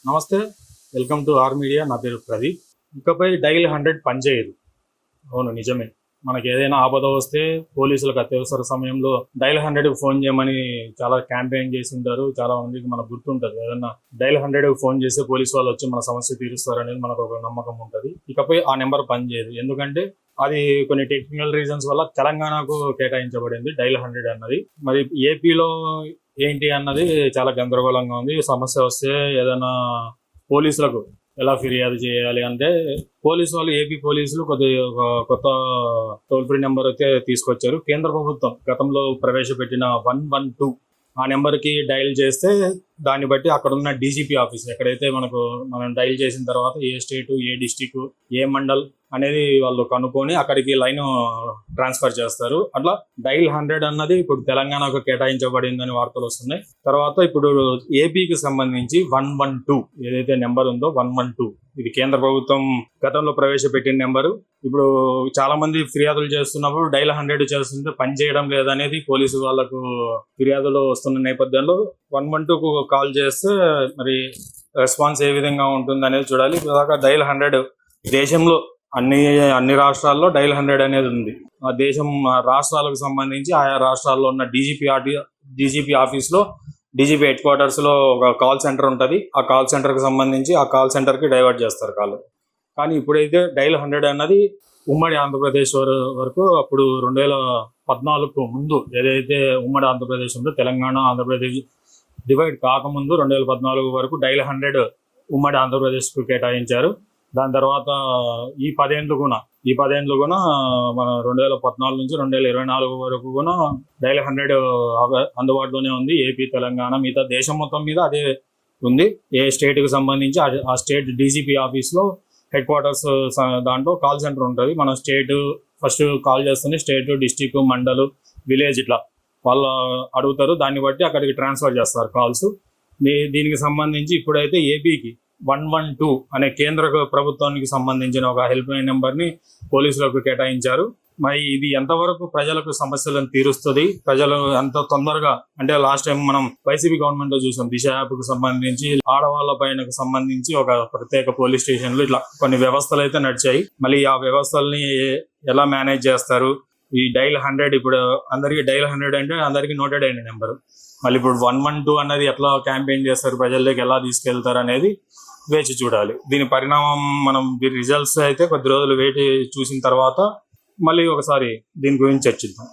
నమస్తే, welcome to are media. నా పేరు ప్రదీప్. ఇకపై డైల్ 100 పనిచేయదు. అవును, నిజమే. మనకి ఏదైనా ఆపద వస్తే పోలీసులకు అత్యవసర సమయంలో డైల్ 100కి ఫోన్ చేయమని చాలా క్యాంపెయిన్ చేసి ఉంటారు. చాలా మందికి మనకు గుర్తుంటుంది. ఏదైనా డైల్ 100కి ఫోన్ చేస్తే పోలీసు వాళ్ళు వచ్చి మన సమస్య తీరుస్తారు అనేది మనకు ఒక నమ్మకం ఉంటుంది. ఇకపై ఆ నెంబర్ పనిచేయదు. ఎందుకంటే అది కొన్ని టెక్నికల్ రీజన్స్ వల్ల తెలంగాణకు కేటాయించబడింది డైల్ 100 అన్నది. మరి ఏపీలో ఏంటి అన్నది చాలా గందరగోళంగా ఉంది. సమస్య వస్తే ఏదైనా పోలీసులకు ఎలా ఫిర్యాదు చేయాలి అంటే ఏపీ పోలీసులు కొత్త టోల్ ఫ్రీ నెంబర్ అయితే తీసుకొచ్చారు. కేంద్ర ప్రభుత్వం గతంలో ప్రవేశపెట్టిన 112 ఆ నెంబర్కి డైల్ చేస్తే దాన్ని బట్టి అక్కడ ఉన్న డీజీపీ ఆఫీస్ ఎక్కడైతే మనం డైల్ చేసిన తర్వాత ఏ స్టేటు, ఏ డిస్టిక్, ఏ మండల్ అనేది వాళ్ళు కనుక్కొని అక్కడికి లైన్ ట్రాన్స్ఫర్ చేస్తారు. అట్లా డైల్ 100 అన్నది ఇప్పుడు తెలంగాణకు కేటాయించబడిందని వార్తలు వస్తున్నాయి. తర్వాత ఇప్పుడు ఏపీకి సంబంధించి 112 ఏదైతే నెంబర్ ఉందో 112 ఇది కేంద్ర ప్రభుత్వం గతంలో ప్రవేశపెట్టిన నెంబరు. ఇప్పుడు చాలా మంది ఫిర్యాదులు చేస్తున్నప్పుడు డైల్ 100 చేస్తుంటే పని చేయడం లేదనేది పోలీసు వాళ్ళకు ఫిర్యాదులు వస్తున్న నేపథ్యంలో 112కు కాల్ చేస్తే మరి రెస్పాన్స్ ఏ విధంగా ఉంటుంది అనేది చూడాలి. ఇప్పటిదాకా డైల్ 100 దేశంలో అన్ని రాష్ట్రాల్లో డైల్ 100 అనేది ఉంది. ఆ దేశం రాష్ట్రాలకు సంబంధించి ఆయా రాష్ట్రాల్లో ఉన్న డీజీపీ ఆఫీస్లో, డీజీపీ హెడ్ క్వార్టర్స్ లో ఒక కాల్ సెంటర్ ఉంటుంది. ఆ కాల్ సెంటర్ కి సంబంధించి ఆ కాల్ సెంటర్ కి డైవర్ట్ చేస్తారు కాల్. కానీ ఇప్పుడైతే డైల్ 100 అన్నది ఉమ్మడి ఆంధ్రప్రదేశ్ వరకు అప్పుడు 2014కు ముందు ఏదైతే ఉమ్మడి ఆంధ్రప్రదేశ్ ఉందో, తెలంగాణ ఆంధ్రప్రదేశ్ డివైడ్ కాకముందు 2014 వరకు డైల్ 100 ఉమ్మడి ఆంధ్రప్రదేశ్కు కేటాయించారు. దాని తర్వాత ఈ 10 ఏళ్ళు కూడా మన 2014 నుంచి 2024 వరకు కూడా డైల్ 100 అందుబాటులోనే ఉంది. ఏపీ, తెలంగాణ, మిగతా దేశం మొత్తం మీద అదే ఉంది. ఏ స్టేట్కి సంబంధించి ఆ స్టేట్ డీజీపీ ఆఫీస్లో హెడ్ క్వార్టర్స్ దాంట్లో కాల్ సెంటర్ ఉంటుంది. మన స్టేట్ ఫస్ట్ కాల్ చేస్తుంది, స్టేట్, డిస్టిక్, మండల్, విలేజ్ ఇట్లా వాళ్ళు అడుగుతారు. దాన్ని బట్టి అక్కడికి ట్రాన్స్ఫర్ చేస్తారు కాల్స్. దీనికి సంబంధించి ఇప్పుడైతే ఏపీకి 112 అనే కేంద్ర ప్రభుత్వానికి సంబంధించిన ఒక హెల్ప్ లైన్ నెంబర్ని పోలీసులకు కేటాయించారు. మరి ఇది ఎంతవరకు ప్రజలకు సమస్యలను తీరుస్తుంది, ప్రజలు ఎంత తొందరగా అంటే లాస్ట్ టైం మనం వైసీపీ గవర్నమెంట్ లో చూసాం, దిశ యాప్కు సంబంధించి ఆడవాళ్ళ పైనకు సంబంధించి ఒక ప్రత్యేక పోలీస్ స్టేషన్లు ఇట్లా కొన్ని వ్యవస్థలు అయితే నడిచాయి. మళ్ళీ ఆ వ్యవస్థల్ని ఎలా మేనేజ్ చేస్తారు? ఈ డైల్ 100 ఇప్పుడు అందరికి డైల్ 100 అంటే అందరికి నోటెడ్ అయిన నెంబర్. మళ్ళీ ఇప్పుడు 112 అన్నది ఎట్లా క్యాంపెయిన్ చేస్తారు, ప్రజల్లోకి ఎలా తీసుకెళ్తారు అనేది వేచి చూడాలి. దీని పరిణామం రిజల్ట్స్ అయితే కొద్ది రోజులు వేచి చూసిన తర్వాత మళ్ళీ ఒకసారి దీని గురించి చర్చిద్దాం.